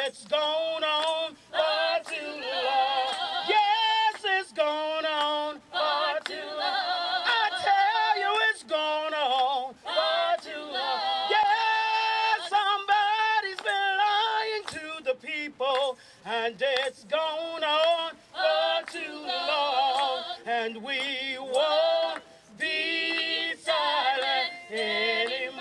it's gone on far too long. Yes, it's gone on far too long. I tell you, it's gone on far too long. Yes, somebody's been lying to the people, and it's gone on far too long, and we won't be silent anymore.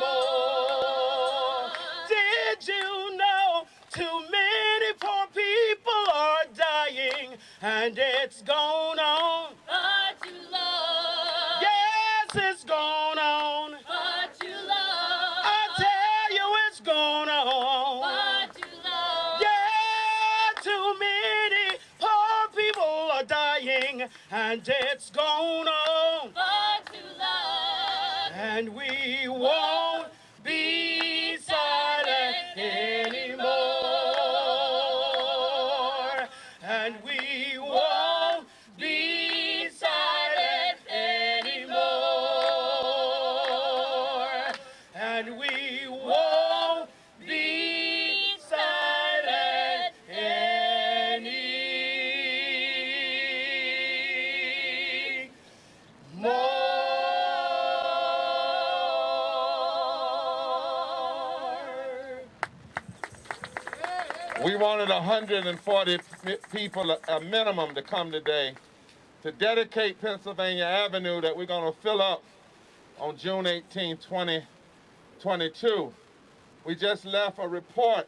Did you know too many poor people are dying, and it's gone on far too long? Yes, it's gone on far too long. I tell you, it's gone on far too long. Yeah, too many poor people are dying, and it's gone on far too long. And we won't be silent anymore. And we won't be silent anymore. And we won't be silent anymore. We wanted 140 people, a minimum, to come today to dedicate Pennsylvania Avenue that we're going to fill up on June 18, 2022. We just left a report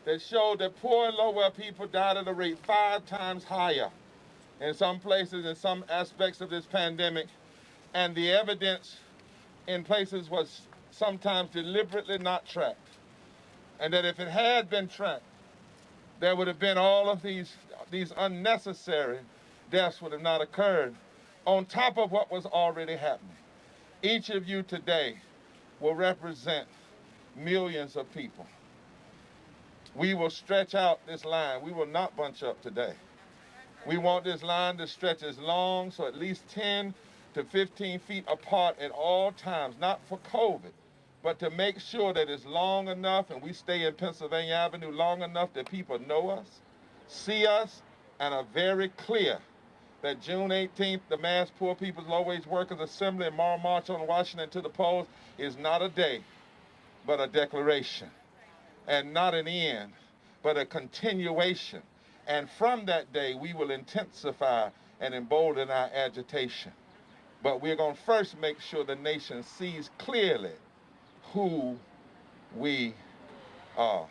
that showed that poor and low-wealth people died at a rate 5 times higher in some places, in some aspects of this pandemic, and the evidence in places was sometimes deliberately not tracked. And that if it had been tracked, there would have been all of these unnecessary deaths would have not occurred on top of what was already happening. Each of you today will represent millions of people. We will stretch out this line. We will not bunch up today. We want this line to stretch as long, so at least 10 to 15 feet apart at all times, not for COVID, but to make sure that it's long enough and we stay in Pennsylvania Avenue long enough that people know us, see us, and are very clear that June 18th, the Mass Poor People's Low-Wage Workers Assembly and Moral March on Washington to the polls is not a day, but a declaration. And not an end, but a continuation. And from that day, we will intensify and embolden our agitation. But we're going to first make sure the nation sees clearly who we are.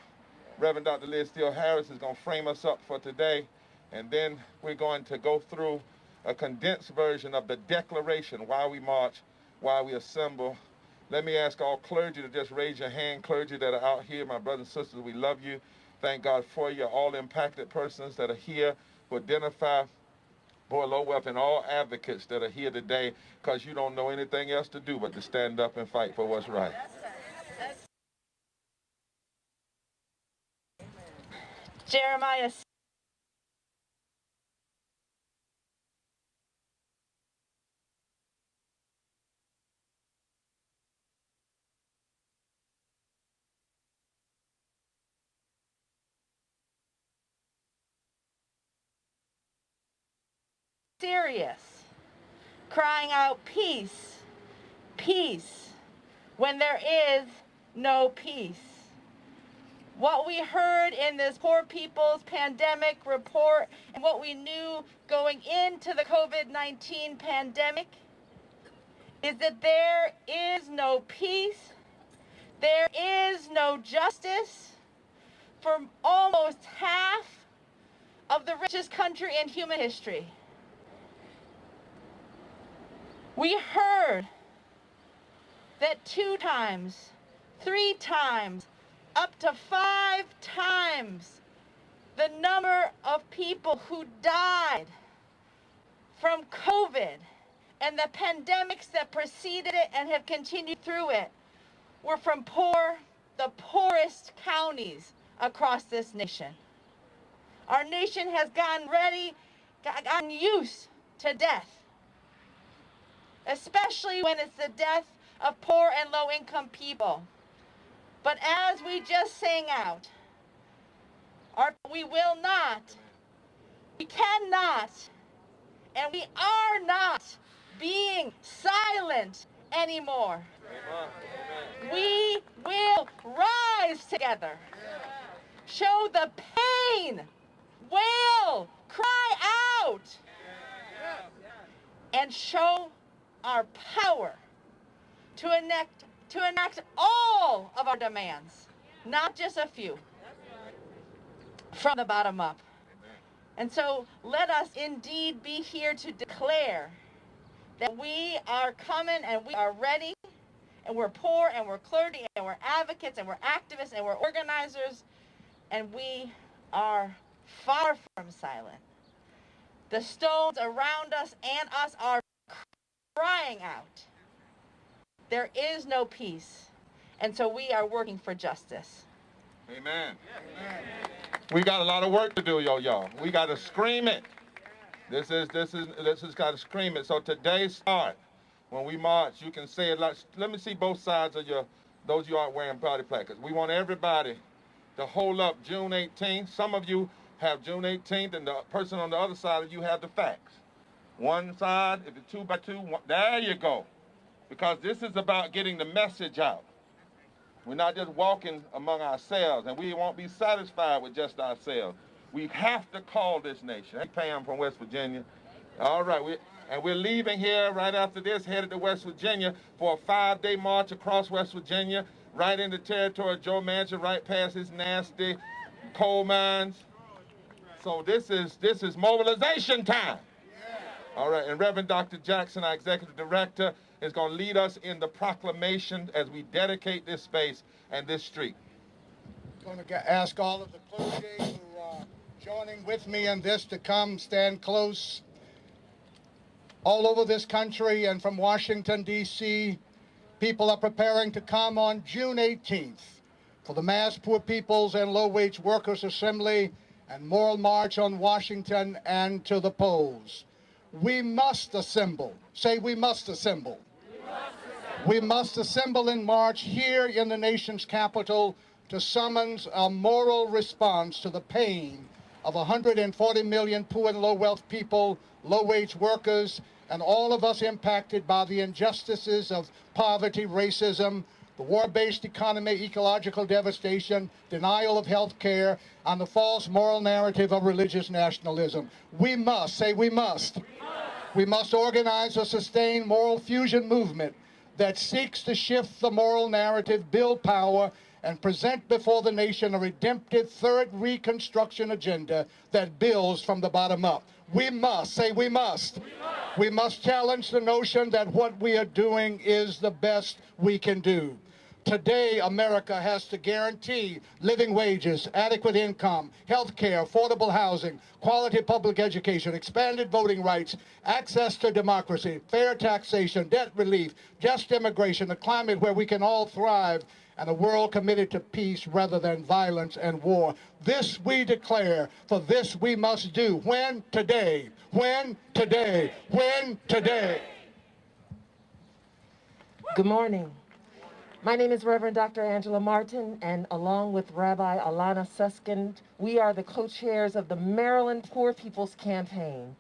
Reverend Dr. Liz Steele Harris is going to frame us up for today, and then we're going to go through a condensed version of the declaration, why we march, why we assemble. Let me ask all clergy to just raise your hand. Clergy that are out here, my brothers and sisters, we love you. Thank God for you. All impacted persons that are here who identify poor, low wealth, and all advocates that are here today, because you don't know anything else to do but to stand up and fight for what's right. Jeremiah serious, crying out peace, peace, when there is no peace. What we heard in this Poor People's Pandemic Report and what we knew going into the COVID-19 pandemic is that there is no peace, there is no justice for almost half of the richest country in human history. We heard that 2 times, 3 times, up to 5 times the number of people who died from COVID and the pandemics that preceded it and have continued through it were from the poorest counties across this nation. Our nation has gotten used to death, especially when it's the death of poor and low-income people. But as we just sang out, We will not, we cannot, and we are not being silent anymore. We will rise together, show the pain, wail, cry out, and show our power to enact all of our demands, not just a few, from the bottom up. And so let us indeed be here to declare that we are coming and we are ready, and we're poor and we're clergy and we're advocates and we're activists and we're organizers, and we are far from silent. The stones around us and us are crying out. There is no peace, and so we are working for justice. Amen. We got a lot of work to do, y'all. We got to scream it. This is got to scream it. So today start. When we march, you can say it like, let me see both sides of those you aren't wearing party placards. We want everybody to hold up June 18th. Some of you have June 18th, and the person on the other side of you have the facts. One side, if it's 2 by 2, there you go. Because this is about getting the message out. We're not just walking among ourselves, and we won't be satisfied with just ourselves. We have to call this nation. Hey, Pam from West Virginia. All right, we're leaving here right after this, headed to West Virginia for a 5-day march across West Virginia, right into territory of Joe Manchin, right past his nasty coal mines. So this is mobilization time. All right, and Reverend Dr. Jackson, our executive director, is going to lead us in the proclamation as we dedicate this space and this street. I'm going to ask all of the clergy who are joining with me in this to come stand close. All over this country and from Washington, D.C., people are preparing to come on June 18th for the Mass Poor Peoples and Low-Wage Workers Assembly and Moral March on Washington and to the polls. We must assemble. Say, we must assemble. We must assemble and march here in the nation's capital to summons a moral response to the pain of 140 million poor and low-wealth people, low-wage workers, and all of us impacted by the injustices of poverty, racism, the war-based economy, ecological devastation, denial of health care, and the false moral narrative of religious nationalism. We must, say we must. We must organize a sustained moral fusion movement that seeks to shift the moral narrative, build power, and present before the nation a redemptive third reconstruction agenda that builds from the bottom up. We must, say we must. We must challenge the notion that what we are doing is the best we can do. Today, America has to guarantee living wages, adequate income, health care, affordable housing, quality public education, expanded voting rights, access to democracy, fair taxation, debt relief, just immigration, a climate where we can all thrive, and a world committed to peace rather than violence and war. This we declare, for this we must do. When? Today. When? Today. When? Today. Good morning. My name is Reverend Dr. Angela Martin, and along with Rabbi Alana Suskind, we are the co-chairs of the Maryland Poor People's Campaign.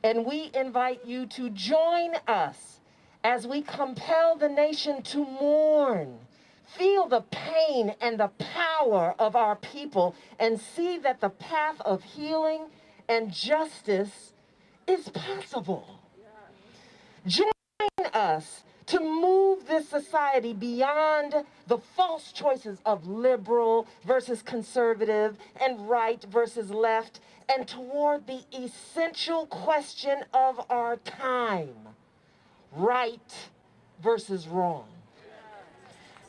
And we invite you to join us as we compel the nation to mourn, feel the pain and the power of our people, and see that the path of healing and justice is possible. Join us to move this society beyond the false choices of liberal versus conservative and right versus left, and toward the essential question of our time, right versus wrong.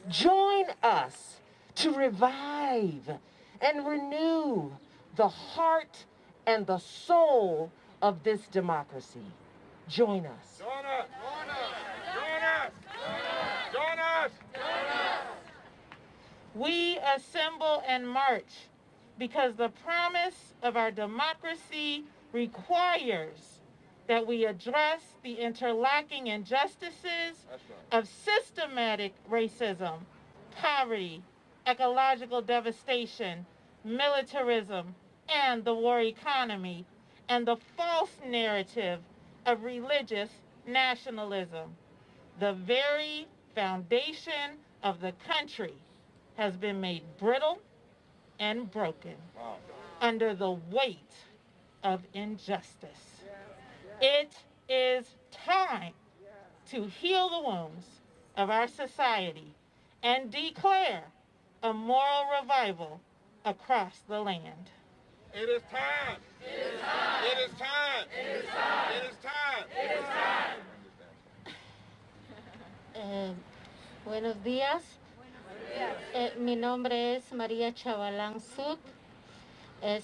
Join us to revive and renew the heart and the soul of this democracy. Join us. Join us. Join us. Join us. Join us. Join us. We assemble and march because the promise of our democracy requires that we address the interlocking injustices of systematic racism, poverty, ecological devastation, militarism, and the war economy, and the false narrative of religious nationalism. The very foundation of the country has been made brittle and broken under the weight of injustice. It is time to heal the wounds of our society and declare a moral revival across the land. It is time. It is time. It is time. It is time. It is time. It is time. Buenos días. Mi nombre es María Chavalán Sud.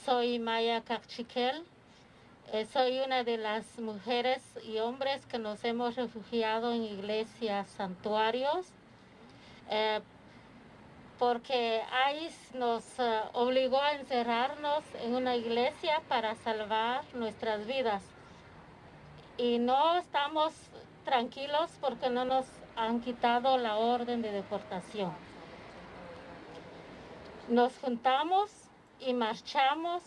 Soy Maya Cachiquel. Soy una de las mujeres y hombres que nos hemos refugiado en iglesias santuarios porque ICE nos obligó a encerrarnos en una iglesia para salvar nuestras vidas. Y no estamos tranquilos porque no nos han quitado la orden de deportación. Nos juntamos y marchamos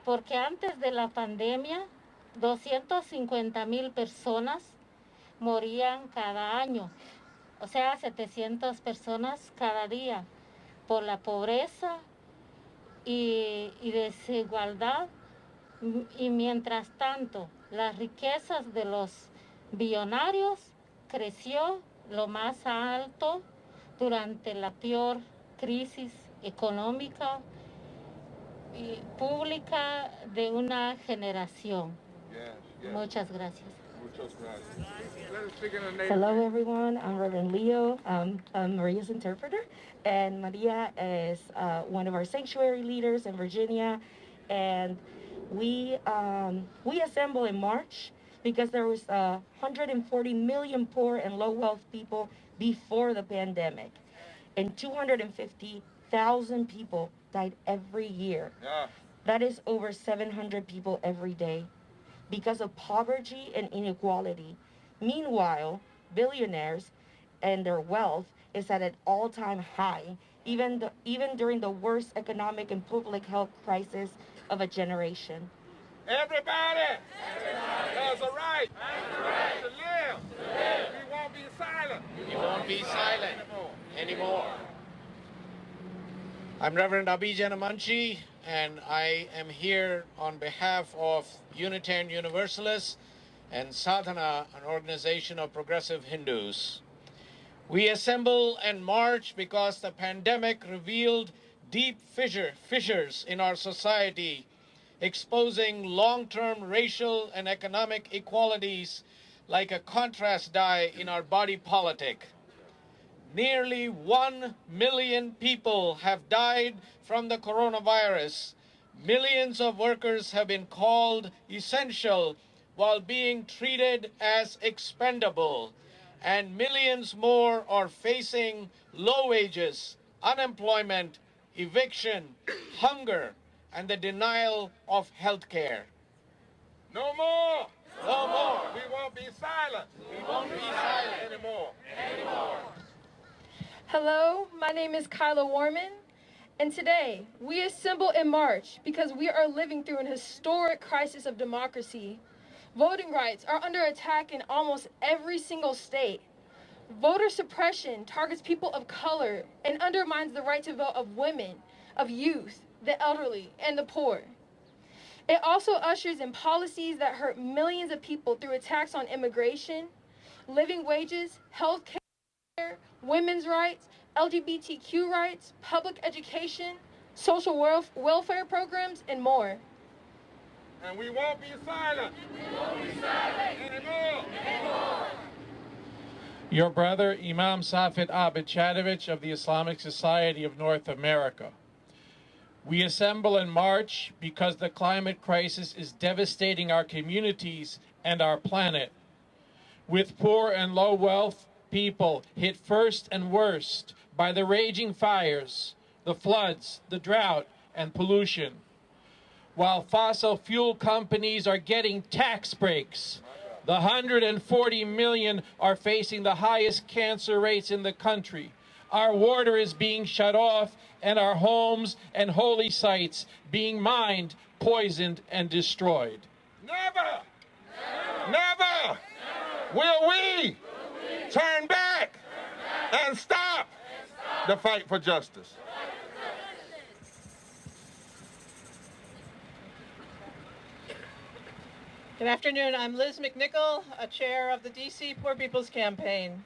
porque antes de la pandemia 250,000 personas morían cada año, o sea, 700 personas cada día por la pobreza y desigualdad. Y mientras tanto, las riquezas de los billonarios creció lo más alto durante la peor crisis económica y pública de una generación. Muchas gracias. Hello, everyone. I'm Reverend Leo. I'm Maria's interpreter, and Maria is one of our sanctuary leaders in Virginia. And we assemble in March because there was 140 million poor and low-wealth people before the pandemic, and 250,000 people died every year. Yeah. That is over 700 people every day because of poverty and inequality. Meanwhile, billionaires and their wealth is at an all-time high, even during the worst economic and public health crisis of a generation. Everybody has a right to live. We won't be silent. We won't be silent anymore. I'm Reverend Abhijan Amanchi, and I am here on behalf of Unitarian Universalists and Sadhana, an organization of progressive Hindus. We assemble and march because the pandemic revealed deep fissures in our society, exposing long-term racial and economic inequalities like a contrast die in our body politic. Nearly 1 million people have died from the coronavirus. Millions of workers have been called essential while being treated as expendable. And millions more are facing low wages, unemployment, eviction, hunger, and the denial of health care. No more. No more. We won't be silent. We won't be silent anymore. Hello, my name is Kyla Warman, and today we assemble in March because we are living through an historic crisis of democracy. Voting rights are under attack in almost every single state. Voter suppression targets people of color and undermines the right to vote of women, of youth, the elderly, and the poor. It also ushers in policies that hurt millions of people through attacks on immigration, living wages, health care, women's rights, LGBTQ rights, public education, social welfare programs, and more. And we won't be silent. We won't be silent anymore. Your brother, Imam Safed Abed Chadovich of the Islamic Society of North America. We assemble in March because the climate crisis is devastating our communities and our planet. With poor and low wealth people hit first and worst by the raging fires, the floods, the drought, and pollution. While fossil fuel companies are getting tax breaks, the 140 million are facing the highest cancer rates in the country, our water is being shut off, and our homes and holy sites being mined, poisoned, and destroyed. Never, never will we turn back and stop the fight for justice. Good afternoon. I'm Liz McNichol, a chair of the DC Poor People's Campaign.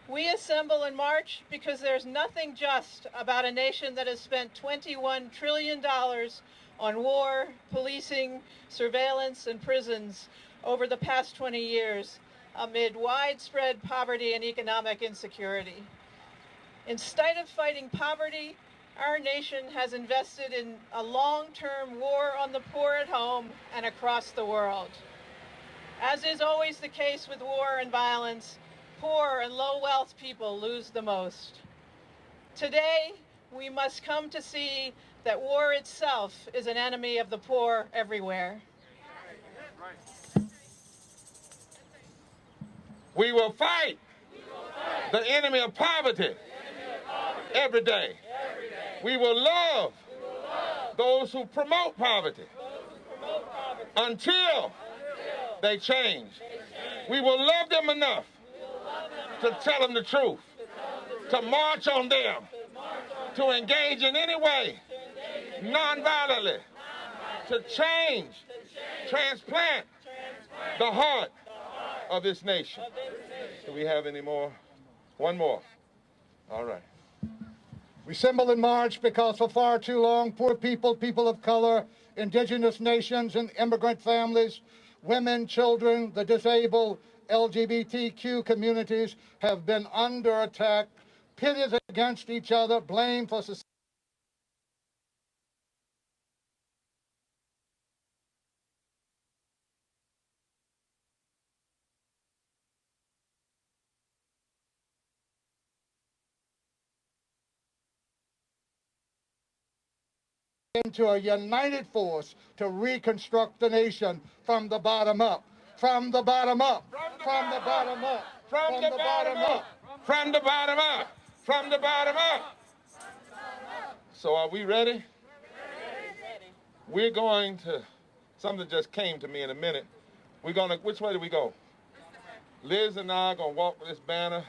We assemble in March because there's nothing just about a nation that has spent $21 trillion on war, policing, surveillance, and prisons over the past 20 years amid widespread poverty and economic insecurity. Instead of fighting poverty, our nation has invested in a long-term war on the poor at home and across the world. As is always the case with war and violence, poor and low-wealth people lose the most. Today, we must come to see that war itself is an enemy of the poor everywhere. We will fight the enemy of poverty every day. We will love those who promote poverty until they change. We will love them enough to tell them the truth, to march on them, to engage in any way, non-violently, to change, transplant the heart of this nation. Do we have any more? One more. All right. We assemble in March because for far too long, poor people, people of color, indigenous nations and immigrant families, women, children, the disabled, LGBTQ communities have been under attack, pitted against each other, blamed for society. Into a united force to reconstruct the nation from the bottom up. From the bottom up. From the bottom up. From the bottom up. From the bottom up. From the bottom up. So are we ready? We're going to, something just came to me in a minute. We're going to, which way do we go? Liz and I are going to walk with this banner,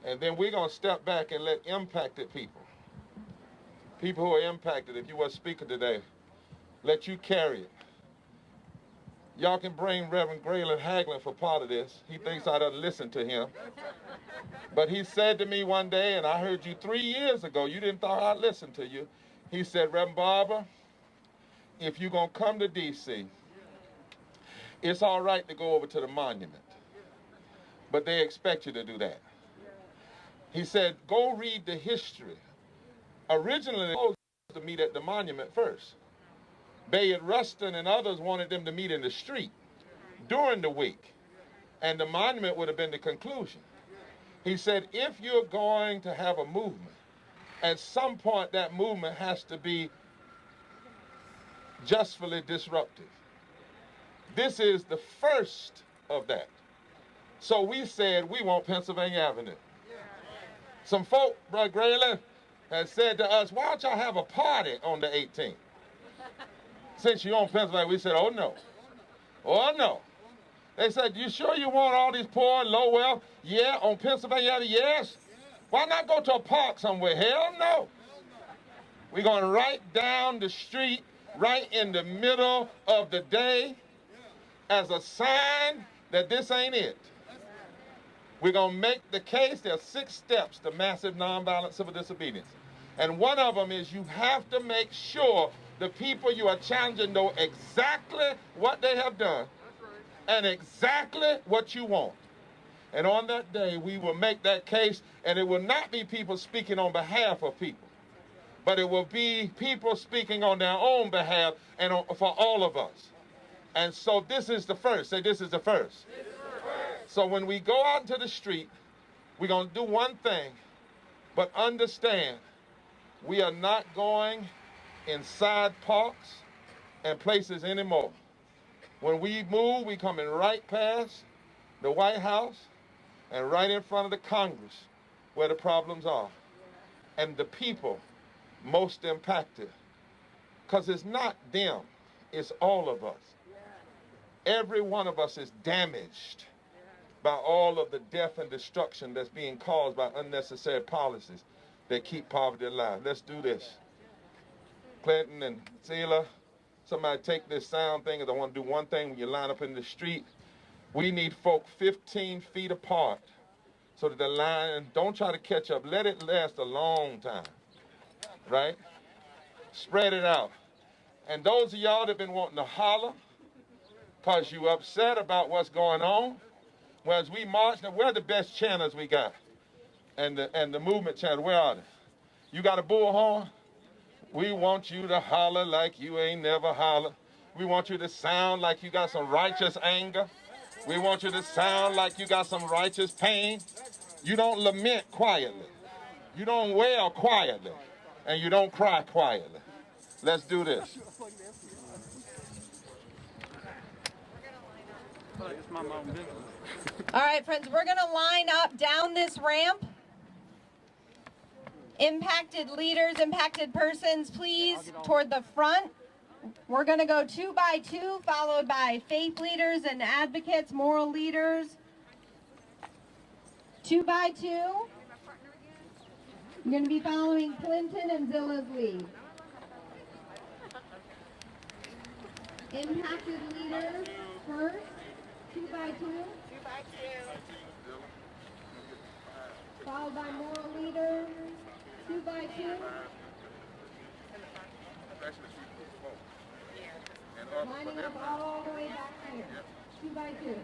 and then we're going to step back and let impacted people who are impacted, if you were a speaker today, let you carry it. Y'all can bring Reverend Grayland Haglin for part of this. He thinks I done listen to him. But he said to me one day, and I heard you 3 years ago, you didn't thought I'd listen to you. He said, Reverend Barber, if you're going to come to D.C., it's all right to go over to the monument, but they expect you to do that. He said, go read the history. Originally, they were supposed to meet at the monument first. Bayard Rustin and others wanted them to meet in the street during the week, and the monument would have been the conclusion. He said, if you're going to have a movement, at some point that movement has to be justly disruptive. This is the first of that. So we said, we want Pennsylvania Avenue. Some folk, Brother Grayland, had said to us, why don't y'all have a party on the 18th? Since you're on Pennsylvania, we said, oh no. Oh no. They said, you sure you want all these poor and low wealth? Yeah, on Pennsylvania Avenue, yes. Why not go to a park somewhere? Hell no. We're going right down the street, right in the middle of the day, as a sign that this ain't it. We're going to make the case. There are 6 steps to massive nonviolent civil disobedience. And one of them is you have to make sure the people you are challenging know exactly what they have done and exactly what you want. And on that day, we will make that case, and it will not be people speaking on behalf of people, but it will be people speaking on their own behalf and for all of us. And so this is the first. Say, this is the first. So when we go out into the street, we're going to do one thing, but understand we are not going inside parks and places anymore. When we move, we coming right past the White House and right in front of the Congress. where the problems are and the people most impacted. Because it's not them, it's all of us. Every one of us is damaged by all of the death and destruction that's being caused by unnecessary policies that keep poverty alive. Let's do this. Clinton and Seela, somebody take this sound thing, because I want to do one thing when you line up in the street. We need folk 15 feet apart so that the line, don't try to catch up. Let it last a long time, right? Spread it out. And those of y'all that have been wanting to holler because you upset about what's going on, well, as we march, now where are the best chanters we got? And the movement chanters, where are they? You got a bullhorn? We want you to holler like you ain't never hollered. We want you to sound like you got some righteous anger. We want you to sound like you got some righteous pain. You don't lament quietly. You don't wail quietly. And you don't cry quietly. Let's do this. All right, friends, we're going to line up down this ramp. Impacted leaders, impacted persons, please, toward the front. We're going to go 2 by 2, followed by faith leaders and advocates, moral leaders. 2 by 2. You're going to be following Clinton and Zilla's lead. Impacted leaders first, 2 by 2. 2 by 2. Followed by moral leaders, 2 by 2. Lining up all the way back here, 2 by 2.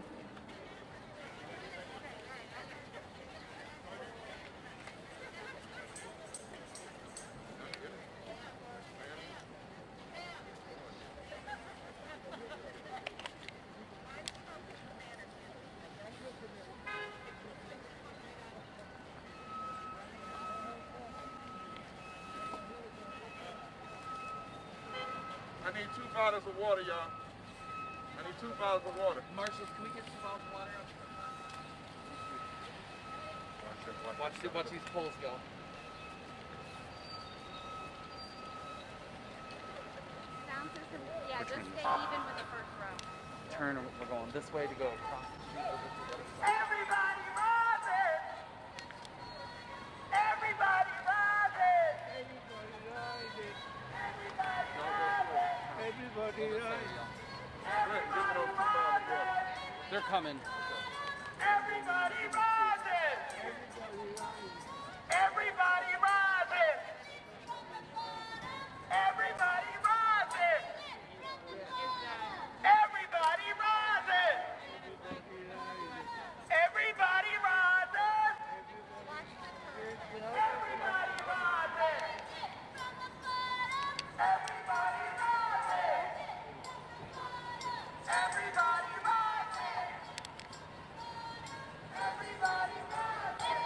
I need 2 bottles of water, y'all. I need 2 bottles of water. Marshall, can we get 2 bottles of water? Watch these poles go. Sound system, yeah, just stay even with the first row. Turn, we're going this way to go across the street over to the other side. Everybody rising! Everybody rising! Everybody rising! Everybody rising! Everybody rising! They're coming. Everybody rising! Everybody rising! Everybody rising! Everybody rising! Everybody rising! Everybody rising! Everybody rising! Everybody rising! Everybody rising!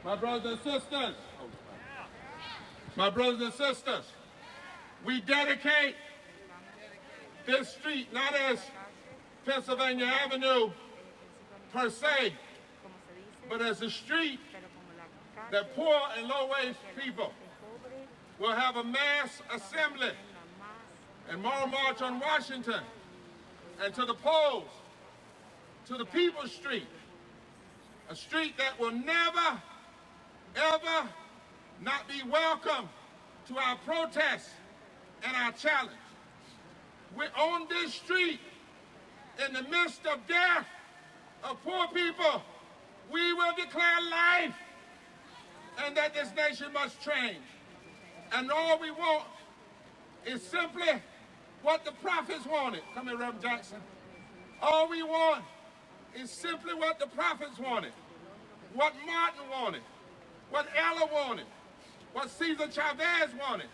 My brothers and sisters, my brothers and sisters, we dedicate this street not as Pennsylvania Avenue per se, but as a street that poor and low-wage people will have a mass assembly and moral march on Washington and to the polls, to the People's Street, a street that will never, ever not be welcome to our protests and our challenge. We're on this street in the midst of death of poor people. We will declare life and that this nation must change. And all we want is simply what the prophets wanted. Come here, Reverend Jackson. All we want is simply what the prophets wanted, what Martin wanted, what Ella wanted, what Cesar Chavez wanted,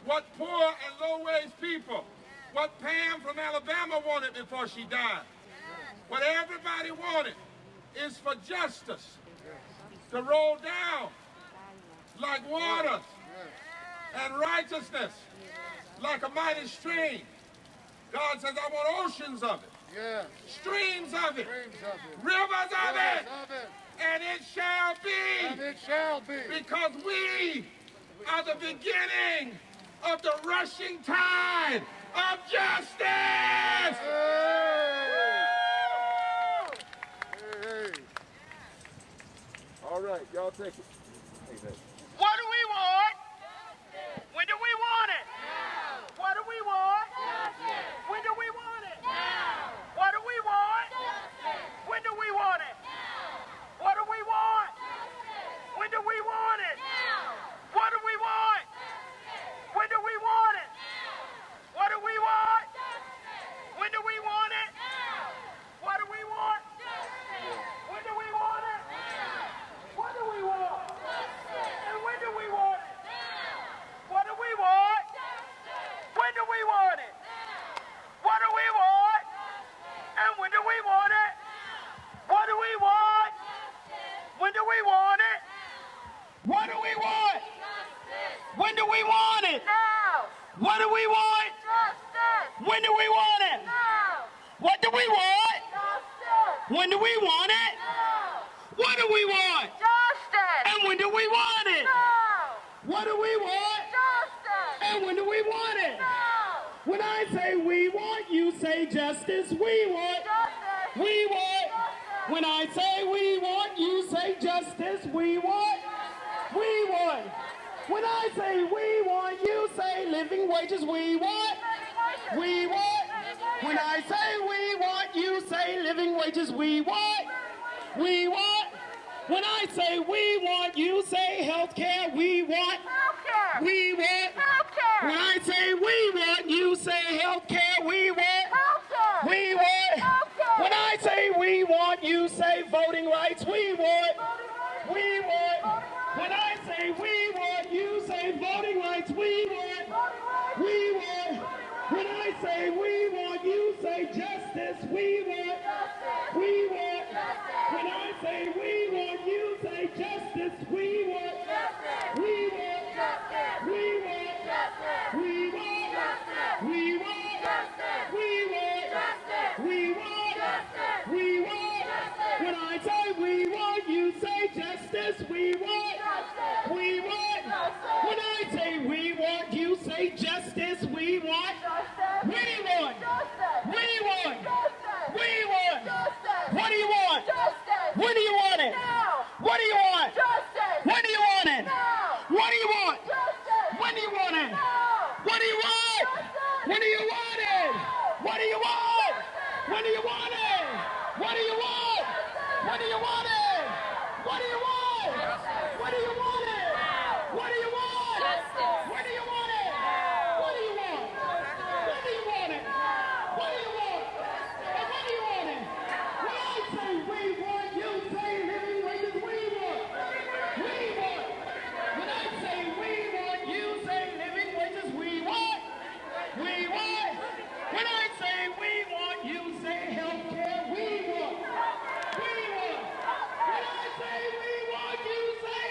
what poor and low-wage people, what Pam from Alabama wanted before she died. What everybody wanted is for justice to roll down like waters and righteousness like a mighty stream. God says, I want oceans of it, streams of it, rivers of it, and it shall be. And it shall be. Because we are the beginning of the rushing tide of justice. All right, y'all take it. What do we want? When do we want it? Now. What do we want? Justice. When do we want it? Now. What do we want? Justice. When do we want it? Now. What do we want? Justice. When do we want it? Now. What do we want? Justice. When do we want it? Now. What do we want? Justice. When do we want it? Now. What do we want? Justice. When do we want it? Now. What do we want? Justice. And when do we want it? What do we want? Justice. When do we want it? Now. What do we want? Justice. And when do we want it? Now. What do we want? Justice. When do we want it? Now. What do we want? Justice. When do we want it? Now. What do we want? Justice. When do we want it? Now. What do we want? Justice. When do we want it? Now. What do we want? Justice. And when do we want it? Now. What do we want? Justice. And when do we want it? Now. When I say we want, you say justice. We want. Justice. We want. Justice. When I say we want, you say justice. We want. Justice. We want. Justice. When I say we want, you say living wages. We want. We want. When I say we want, you say living wages. We want. We want. When I say we want, you say health care. We want. Healthcare. We want. Healthcare. When I say we want, you say health care. We want. Healthcare. We want. Healthcare. When I say we want, you say voting rights. We want. We want. When I say we want, you say voting rights. We want. We want. When I say we want, you say justice. We want. We want. When I say we want, you say justice. We want. We want. We want. We want. We want. We want. We want. We want. When I say we want, you say justice. We want. We want. When I say we want, you say justice. We want. We want. We want. We want. What do you want? When do you want it? What do you want? When do you want it? What do you want? When do you want it? What do you want? When do you want it? What do you want? When do you want it? What do you want? When do you want it? What do you want? When do you want it? What do you want? When do you want it? What do you want? When do you want it? What do you want? And when do you want it? When I say we want, you say living wages. We want. We want. When I say we want, you say living wages. We want. We want. When I say we want, you say health care. We want. We want. When I say we want, you say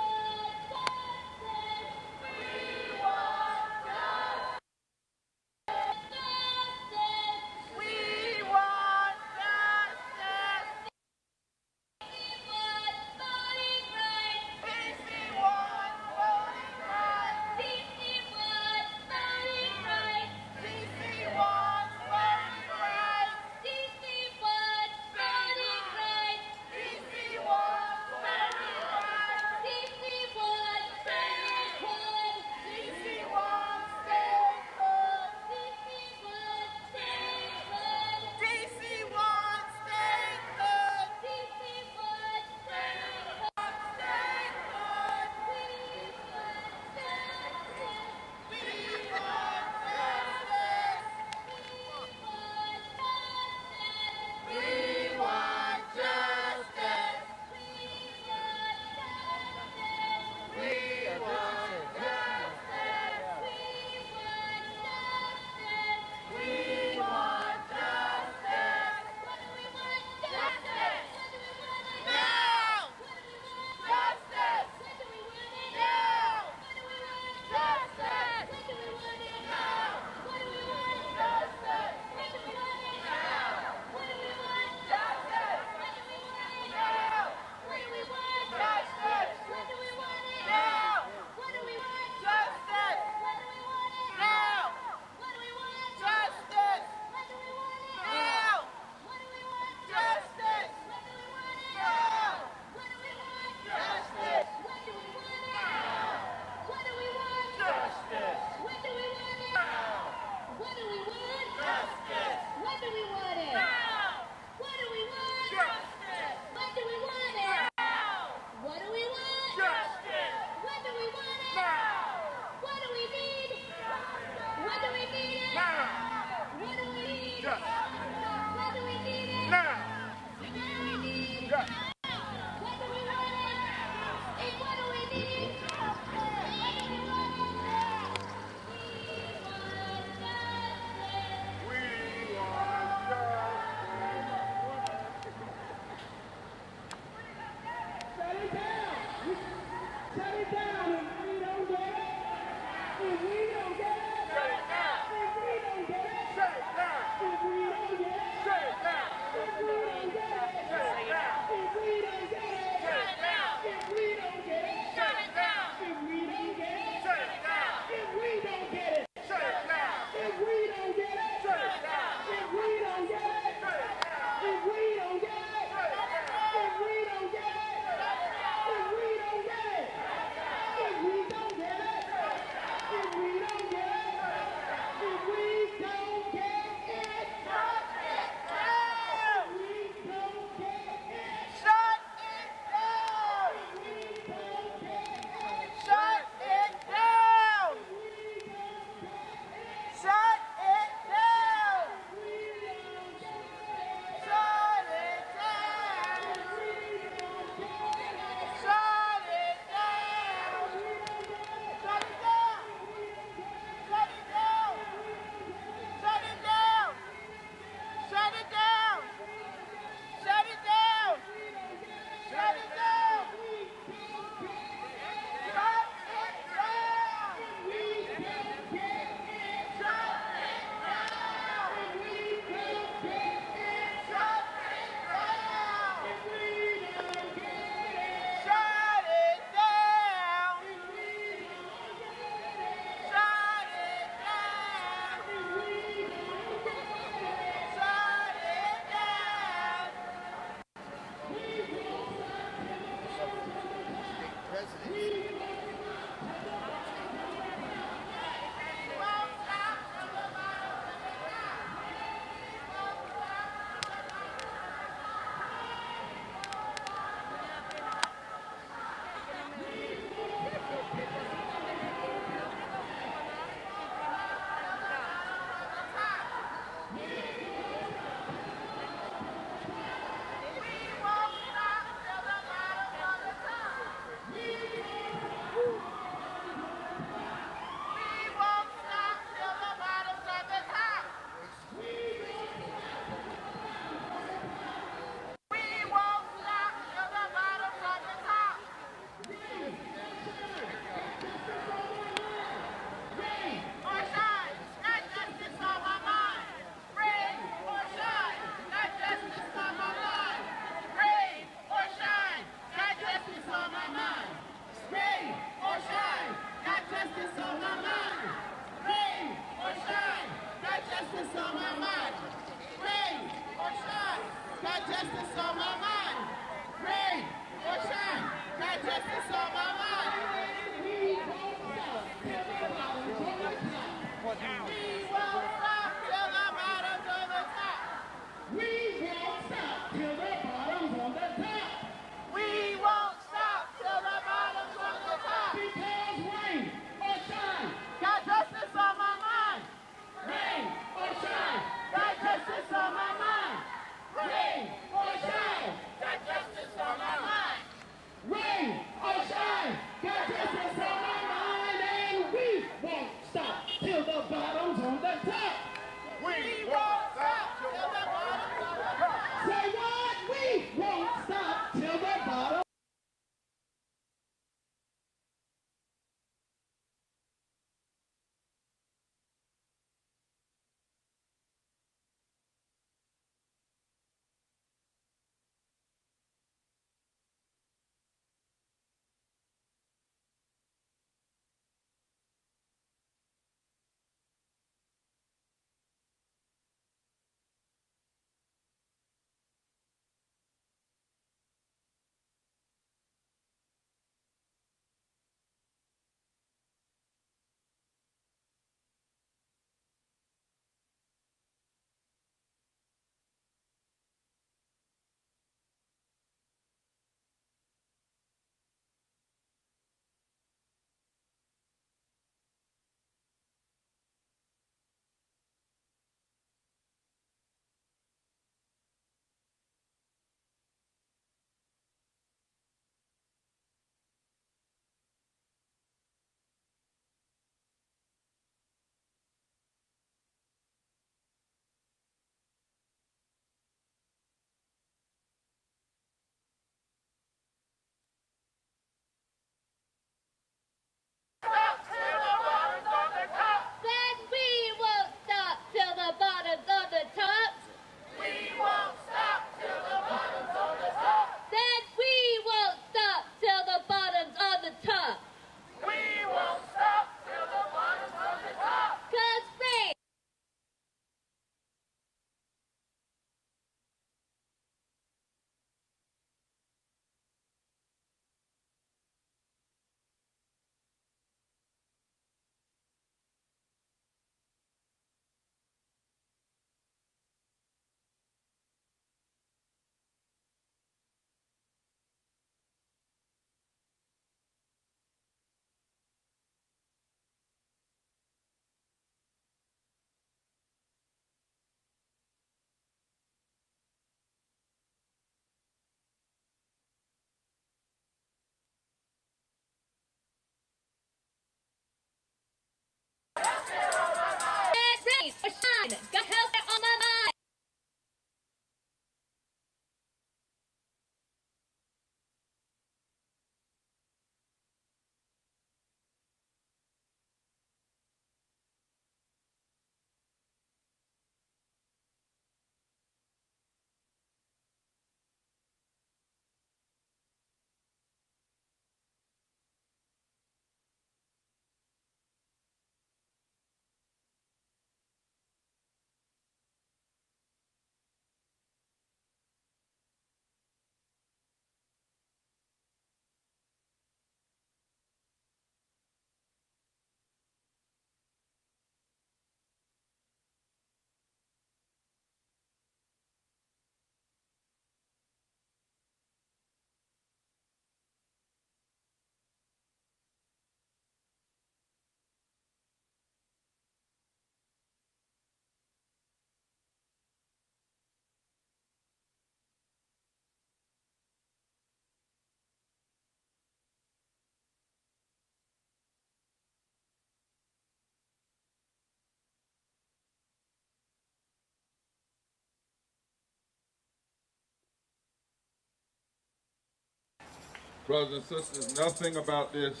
Brothers and sisters, nothing about this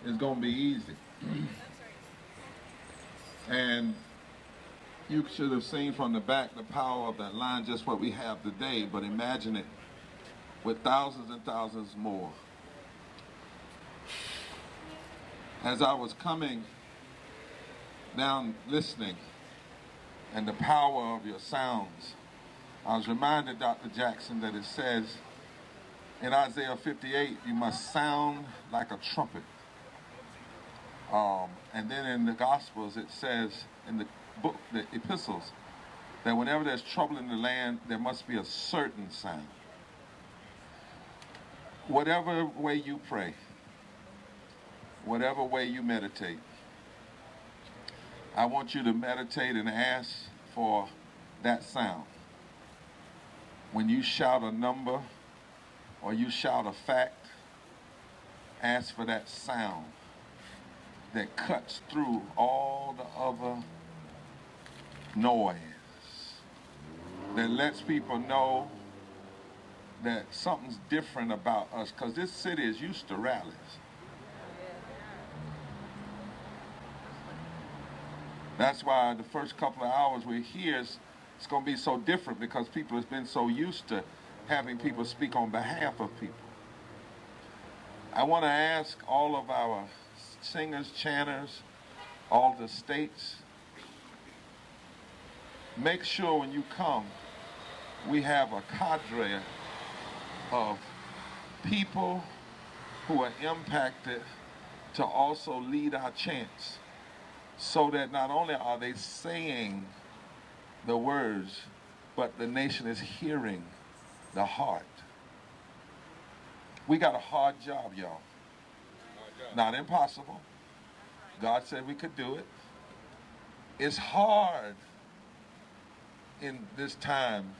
is going to be easy. And you should have seen from the back the power of that line, just what we have today, but imagine it with thousands and thousands more. As I was coming down listening and the power of your sounds, I was reminded, Dr. Jackson, that it says in Isaiah 58, you must sound like a trumpet. And then in the Gospels, it says in the book, the epistles, that whenever there's trouble in the land, there must be a certain sound. Whatever way you pray, whatever way you meditate, I want you to meditate and ask for that sound. When you shout a number or you shout a fact, ask for that sound that cuts through all the other noise, that lets people know that something's different about us, because this city is used to rallies. That's why the first couple of hours we're here, it's going to be so different, because people have been so used to having people speak on behalf of people. I want to ask all of our singers, chanters, all the states, make sure when you come, we have a cadre of people who are impacted to also lead our chants, so that not only are they saying the words, but the nation is hearing the heart. We got a hard job, y'all. Not impossible. God said we could do it. It's hard in this time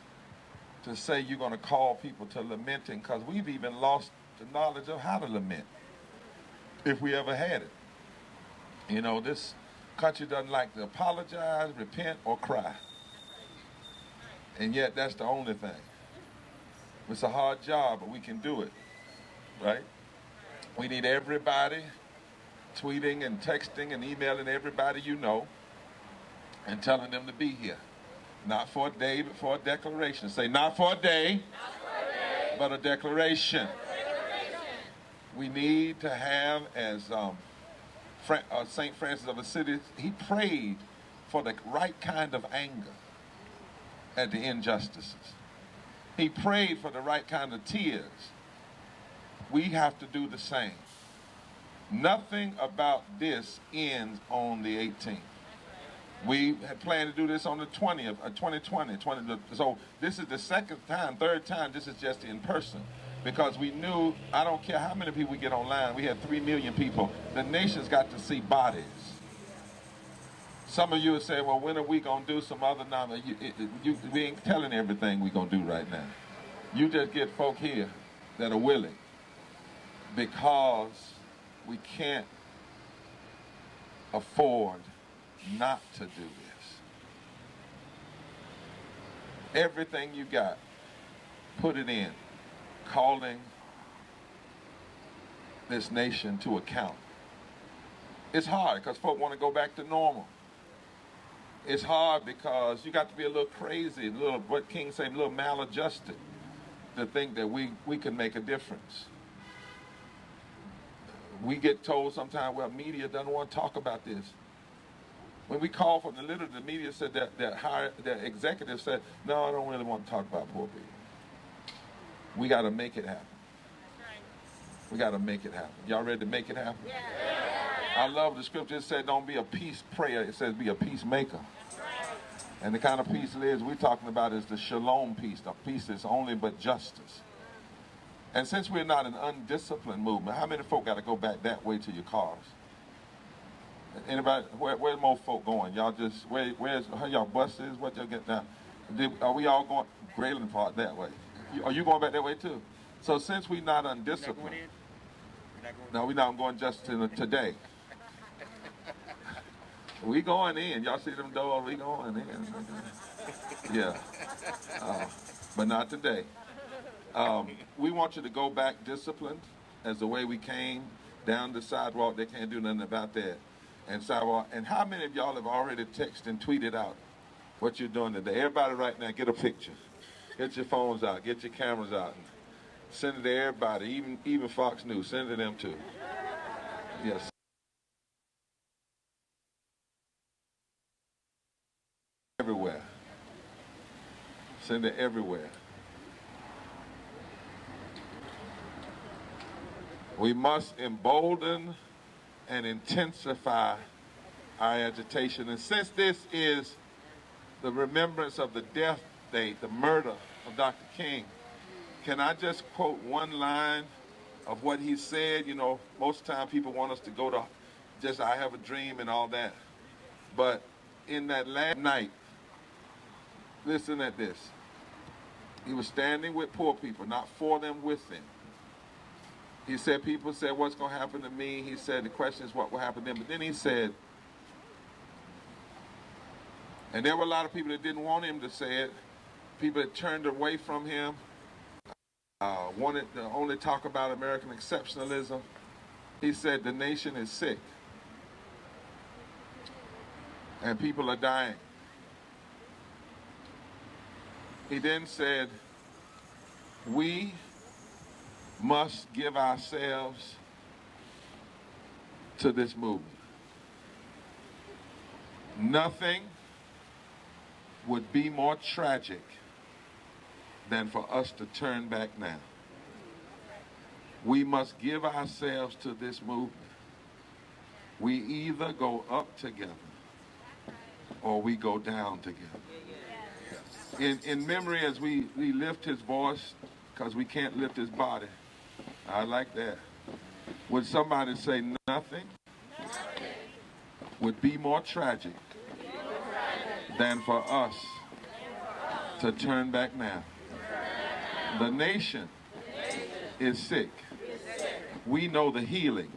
to say you're going to call people to lamenting, because we've even lost the knowledge of how to lament, if we ever had it. You know, this country doesn't like to apologize, repent, or cry. And yet that's the only thing. It's a hard job, but we can do it, right? We need everybody tweeting and texting and emailing everybody you know and telling them to be here. Not for a day, but for a declaration. Say, not for a day, but a declaration. We need to have, as St. Francis of Assisi, he prayed for the right kind of anger at the injustices. He prayed for the right kind of tears. We have to do the same. Nothing about this ends on the 18th. We had planned to do this on the 20th, 2020. So this is the third time, this is just in person. Because we knew, I don't care how many people we get online, we had 3 million people. The nation's got to see bodies. Some of you would say, well, when are we going to do some other we ain't telling everything we're going to do right now. You just get folk here that are willing, because we can't afford not to do this. Everything you got, put it in, calling this nation to account. It's hard because folk want to go back to normal. It's hard because you got to be a little crazy, what King say, a little maladjusted to think that we can make a difference. We get told sometimes, well, media doesn't want to talk about this. When we call for the media said that executive said, no, I don't really want to talk about poor people. We got to make it happen. We got to make it happen. Y'all ready to make it happen? Yeah. I love the scripture. It said, don't be a peace prayer. It says, be a peacemaker. And the kind of peace it is we're talking about is the shalom peace, the peace that's only but justice. And since we're not an undisciplined movement, how many folk got to go back that way to your cars? Anybody, where's more folk going? Y'all just, where's y'all buses? What y'all get down? Are we all going, Grayling Park that way? Are you going back that way too? So since we're not undisciplined, no, we're not going just today. We going in. Y'all see them doors? We going in. Yeah. But not today. We want you to go back disciplined as the way we came down the sidewalk. They can't do nothing about that. And sidewalk. And how many of y'all have already texted and tweeted out what you're doing today? Everybody right now, get a picture. Get your phones out. Get your cameras out. And send it to everybody, even Fox News. Send it to them too. Yes. Everywhere. Send it everywhere. We must embolden and intensify our agitation. And since this is the remembrance of the death date, the murder of Dr. King, can I just quote one line of what he said? You know, most of the time people want us to go to just I have a dream and all that. But in that last night, listen at this. He was standing with poor people, not for them, with them. He said, people said, what's going to happen to me? He said, the question is what will happen to them. But then he said, and there were a lot of people that didn't want him to say it, people that turned away from him, wanted to only talk about American exceptionalism. He said, the nation is sick, and people are dying. He then said, we must give ourselves to this movement. Nothing would be more tragic than for us to turn back now. We must give ourselves to this movement. We either go up together or we go down together. In memory, as we lift his voice, because we can't lift his body, I like that. Would somebody say nothing would be more tragic than for us to turn back now? The nation is sick. We know the healing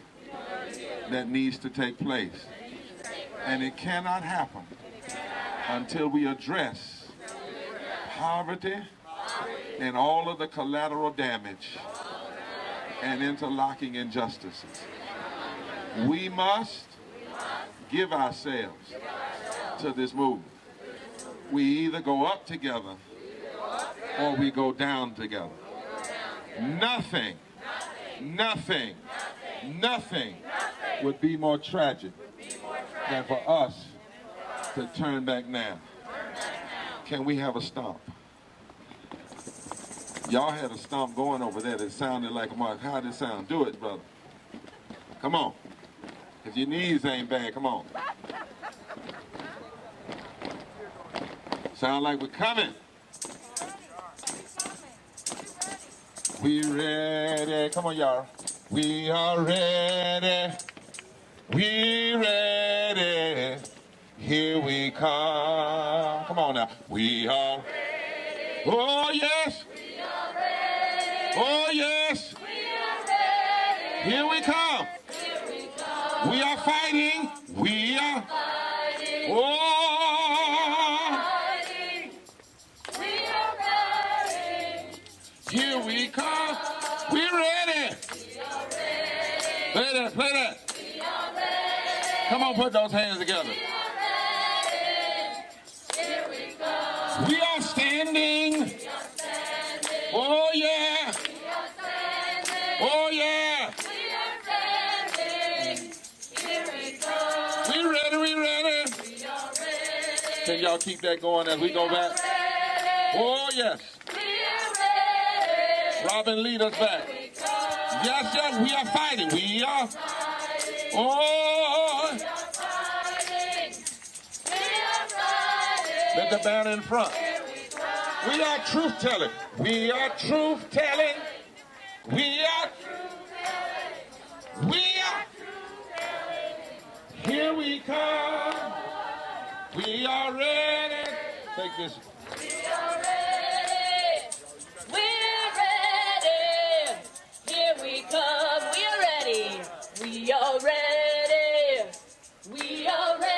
that needs to take place. And it cannot happen until we address poverty and all of the collateral damage and interlocking injustices. We must give ourselves to this movement. We either go up together or we go down together. Nothing would be more tragic than for us to turn back now. Can we have a stomp? Y'all had a stomp going over there that sounded like Mark. How did it sound? Do it, brother. Come on. If your knees ain't bad, come on. Sound like we're coming. We ready. Come on, y'all. We are ready. We ready. Here we come. Come on now. We are ready. Oh, yes. We are ready. Oh, yes. We are ready. Here we come. Here we come. We are fighting. We are fighting. Oh. Fighting. We are ready. Here we come. We're ready. We are ready. Play that. Play that. We are ready. Come on, put those hands together. We are standing. We are standing. Oh yeah. We are standing. Oh yeah. We are standing. Here we go. We ready. We ready. We are ready. Can y'all keep that going as we go back? Ready. Oh yes. We are ready. Robin, lead us back. Yes, yes. We are fighting. We are fighting. Oh. We are fighting. Let the banner in front. We are truth telling. We are truth telling. We are truth telling. We are truth telling. Here we come. We are ready. Take this. We are ready. We're ready. Here we come. We are ready. We are ready. We are ready.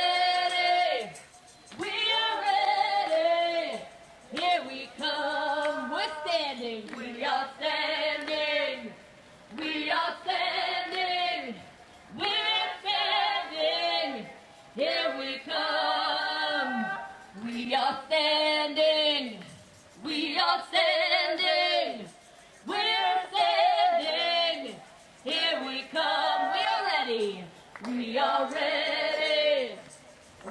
We are We are standing. We're standing. Here we come. We are ready. We are ready.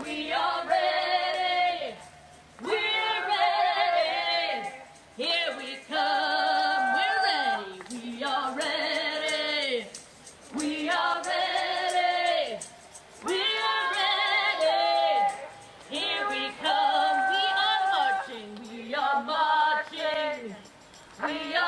We are ready. We're ready. Here we come. We're ready. We are ready. We are ready. We are ready. Here we come. We are marching. We are marching. We are